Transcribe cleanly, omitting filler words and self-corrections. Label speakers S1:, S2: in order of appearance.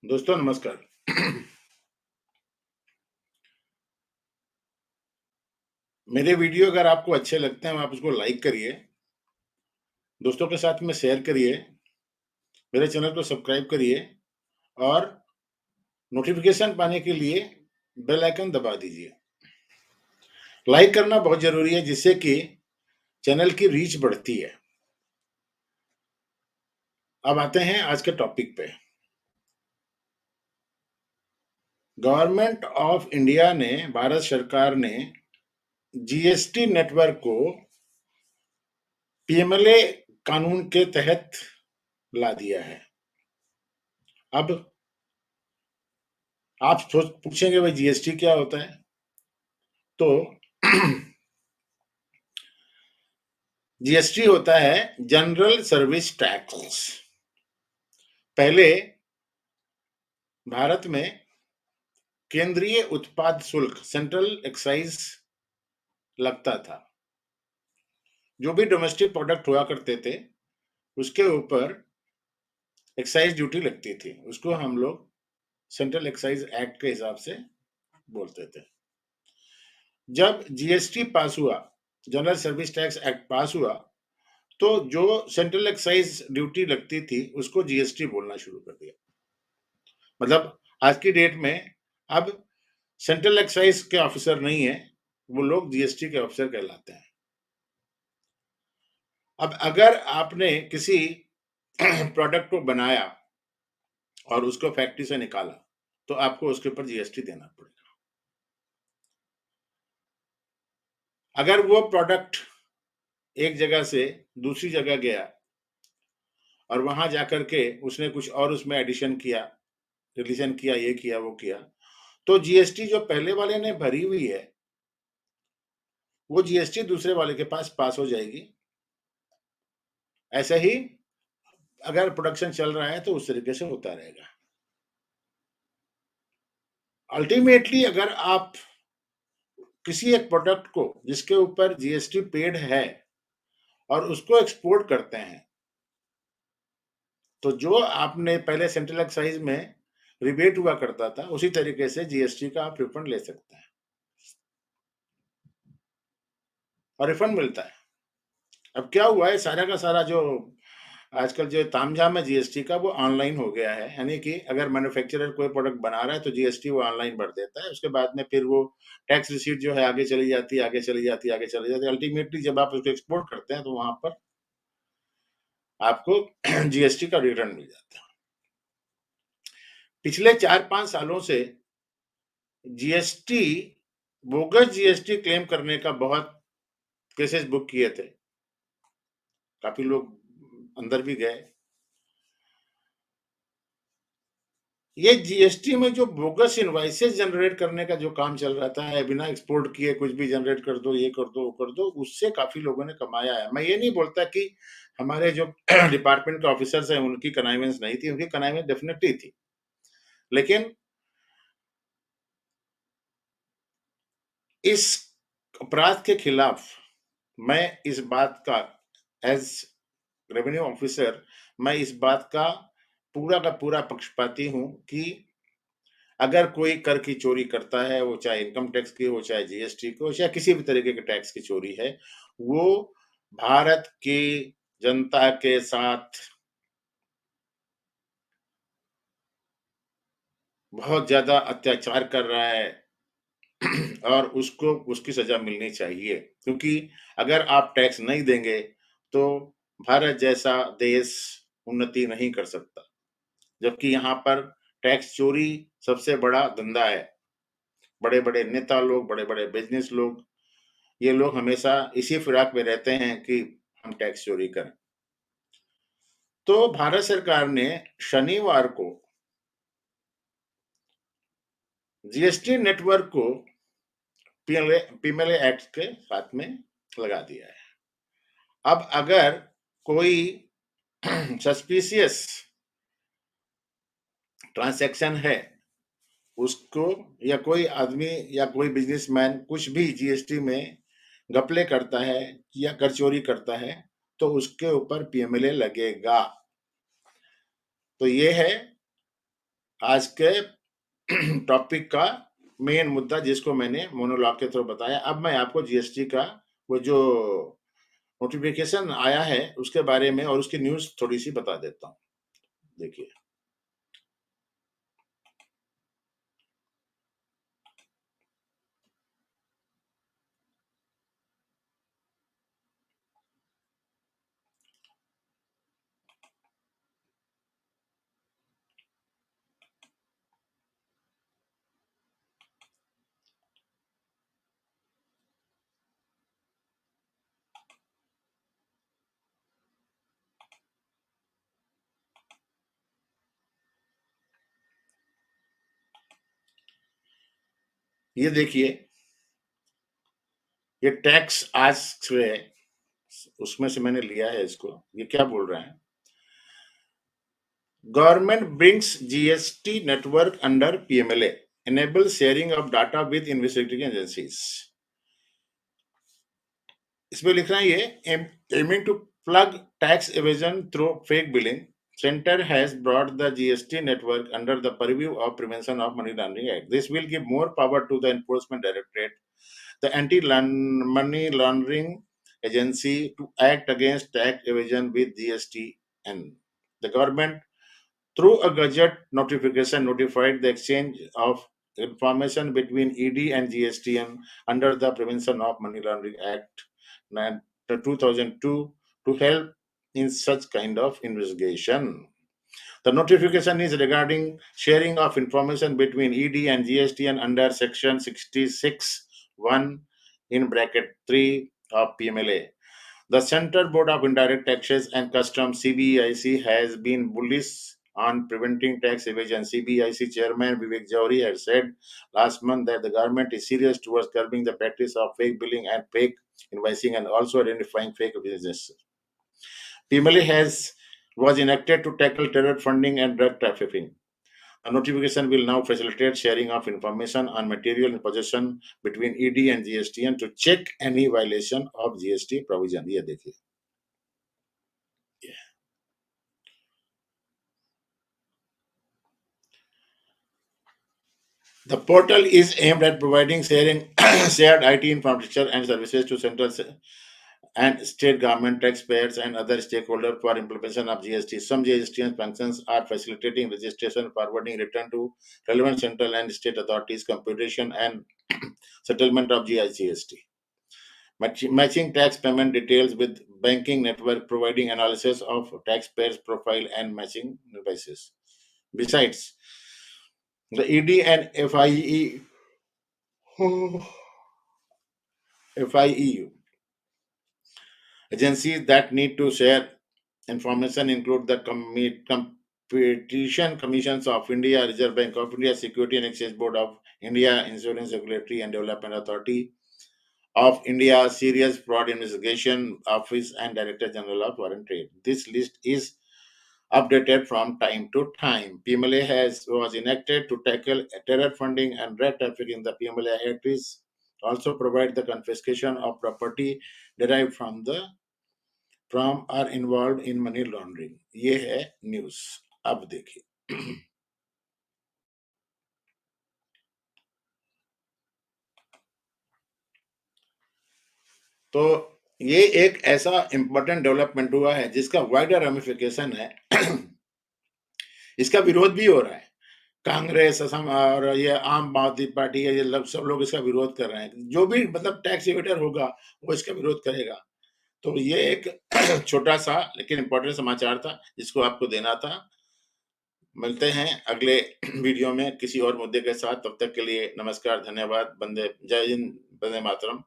S1: दोस्तों नमस्कार। मेरे वीडियो अगर आपको अच्छे लगते हैं आप उसको लाइक करिए, दोस्तों के साथ में शेयर करिए, मेरे चैनल को सब्सक्राइब करिए और नोटिफिकेशन पाने के लिए बेल आइकन दबा दीजिए। लाइक करना बहुत ज़रूरी है जिससे कि चैनल की रीच बढ़ती है। अब आते हैं आज के टॉपिक पे। गवर्नमेंट ऑफ इंडिया ने, भारत सरकार ने जीएसटी नेटवर्क को पीएमएलए कानून के तहत ला दिया है। अब आप पूछेंगे भाई जीएसटी क्या होता है? तो जीएसटी होता है जनरल सर्विस टैक्स। पहले भारत में केंद्रीय उत्पाद शुल्क, सेंट्रल एक्साइज लगता था। जो भी डोमेस्टिक प्रोडक्ट हुआ करते थे उसके ऊपर एक्साइज ड्यूटी लगती थी। उसको हम लोग सेंट्रल एक्साइज एक्ट के हिसाब से बोलते थे। जब जीएसटी पास हुआ, जनरल सर्विस टैक्स एक्ट पास हुआ, तो जो सेंट्रल एक्साइज ड्यूटी लगती थी उसको जीएसटी बोलना शुरू कर दिया। मतलब आज की डेट में अब सेंट्रल एक्साइज के ऑफिसर नहीं है, वो लोग जीएसटी के ऑफिसर कहलाते हैं। अब अगर आपने किसी प्रोडक्ट को बनाया और उसको फैक्ट्री से निकाला तो आपको उसके ऊपर जीएसटी देना पड़ेगा। अगर वो प्रोडक्ट एक जगह से दूसरी जगह गया और वहां जाकर के उसने कुछ और उसमें एडिशन किया, रिलीजन किया, ये किया वो किया, तो जीएसटी जो पहले वाले ने भरी हुई है वो जीएसटी दूसरे वाले के पास हो जाएगी। ऐसे ही अगर प्रोडक्शन चल रहा है तो उस तरीके से होता रहेगा। अल्टीमेटली अगर आप किसी एक प्रोडक्ट को जिसके ऊपर जीएसटी पेड है और उसको एक्सपोर्ट करते हैं, तो जो आपने पहले सेंट्रल एक्साइज में रिबेट हुआ करता था उसी तरीके से जीएसटी का आप रिफंड ले सकते हैं और रिफंड मिलता है। अब क्या हुआ है, सारा का सारा जो आजकल जो तामझाम है जीएसटी का वो ऑनलाइन हो गया है। यानी कि अगर मैन्युफैक्चरर कोई प्रोडक्ट बना रहा है तो जीएसटी वो ऑनलाइन भर देता है। उसके बाद में फिर वो टैक्स रिसीट जो है आगे चली जाती है, आगे चली जाती है, आगे चली जाती है। अल्टीमेटली जब आप उसको एक्सपोर्ट करते हैं तो वहां पर आपको जीएसटी का रिटर्न मिल जाता है। पिछले 4-5 सालों से जीएसटी, बोगस जीएसटी क्लेम करने का बहुत केसेस बुक किए थे। काफी लोग अंदर भी गए। ये जीएसटी में जो बोगस इनवाइसेस जनरेट करने का जो काम चल रहा था, बिना एक्सपोर्ट किए कुछ भी जनरेट कर दो, ये कर दो, वो कर दो, उससे काफी लोगों ने कमाया है। मैं ये नहीं बोलता कि हमारे जो डिपार्टमेंट के ऑफिसर्स हैं उनकी कनाइवेंस नहीं थी, उनकी कनाइवेंस डेफिनेटली थी। लेकिन इस अपराध के खिलाफ मैं इस बात का, एज रेवेन्यू ऑफिसर, मैं इस बात का पूरा पक्षपाती हूं कि अगर कोई कर की चोरी करता है, वो चाहे इनकम टैक्स की हो, चाहे जीएसटी की हो, चाहे किसी भी तरीके के टैक्स की चोरी है, वो भारत की जनता के साथ बहुत ज्यादा अत्याचार कर रहा है और उसको उसकी सजा मिलनी चाहिए। क्योंकि अगर आप टैक्स नहीं देंगे तो भारत जैसा देश उन्नति नहीं कर सकता। जबकि यहाँ पर टैक्स चोरी सबसे बड़ा धंधा है। बड़े बड़े नेता लोग, बड़े बड़े बिजनेस लोग, ये लोग हमेशा इसी फिराक में रहते हैं कि हम टैक्स चोरी करें। तो भारत सरकार ने शनिवार को जीएसटी नेटवर्क को पीएमएलए एक्ट के साथ में लगा दिया है। अब अगर कोई सस्पिशियस ट्रांजैक्शन है उसको, या कोई आदमी या कोई बिजनेसमैन कुछ भी जीएसटी में घपले करता है या कर चोरी करता है तो उसके ऊपर पीएमएलए लगेगा। तो ये है आज के टॉपिक का मेन मुद्दा, जिसको मैंने मोनोलॉग के थ्रू बताया। अब मैं आपको जीएसटी का वो जो नोटिफिकेशन आया है उसके बारे में और उसकी न्यूज थोड़ी सी बता देता हूँ। देखिए, ये देखिए, ये टैक्स आज से उसमें से मैंने लिया है इसको। ये क्या बोल रहे हैं? Government brings GST network under PMLA, enables sharing of data with investigating agencies. इसमें लिख रहा है ये aiming to plug tax evasion through fake billing. Center has brought the GST network under the purview of Prevention of Money Laundering Act. This will give more power to the Enforcement Directorate, the Anti-Money Laundering Agency, to act against tax evasion with GSTN. The government, through a Gazette notification, notified the exchange of information between ED and GSTN under the Prevention of Money Laundering Act 2002 to help in such kind of investigation. The notification is regarding sharing of information between ED and GSTN under Section 66(1) in bracket 3 of PMLA. The Central Board of Indirect Taxes and Customs (CBIC) has been bullish on preventing tax evasion. CBIC Chairman Vivek Jawhari had said last month that the government is serious towards curbing the practice of fake billing and fake invoicing and also identifying fake businesses. PMLA was enacted to tackle terror funding and drug trafficking. A notification will now facilitate sharing of information on material in possession between ED and GSTN to check any violation of GST provision. ये देखिए, the portal is aimed at providing shared IT infrastructure and services to central and state government, taxpayers, and other stakeholders for implementation of GST. Some GST functions are facilitating registration, forwarding return to relevant central and state authorities, computation, and settlement of GST. Matching tax payment details with banking network, providing analysis of taxpayers' profile and matching invoices. Besides, the ED and FIEU agencies that need to share information include the Competition Commissions of India, Reserve Bank of India, Security and Exchange Board of India, Insurance Regulatory and Development Authority of India, Serious Fraud Investigation Office, and Director General of Foreign Trade. This list is updated from time to time. PMLA was enacted to tackle terror funding and drug trafficking. The PMLA Act is also provide the confiscation of property derived from or involved in money laundering. ये है news. अब देखिए, तो ये एक ऐसा important development हुआ है जिसका वाइडर रेमिफिकेशन है। इसका विरोध भी हो रहा है। कांग्रेस, असम और ये आम आदमी पार्टी है, ये सब लोग इसका विरोध कर रहे हैं। जो भी मतलब टैक्स इवेटर होगा वो इसका विरोध करेगा। तो ये एक छोटा सा लेकिन इंपॉर्टेंट समाचार था जिसको आपको देना था। मिलते हैं अगले वीडियो में किसी और मुद्दे के साथ। तब तक के लिए नमस्कार, धन्यवाद, जय हिंद, वंदे मातरम।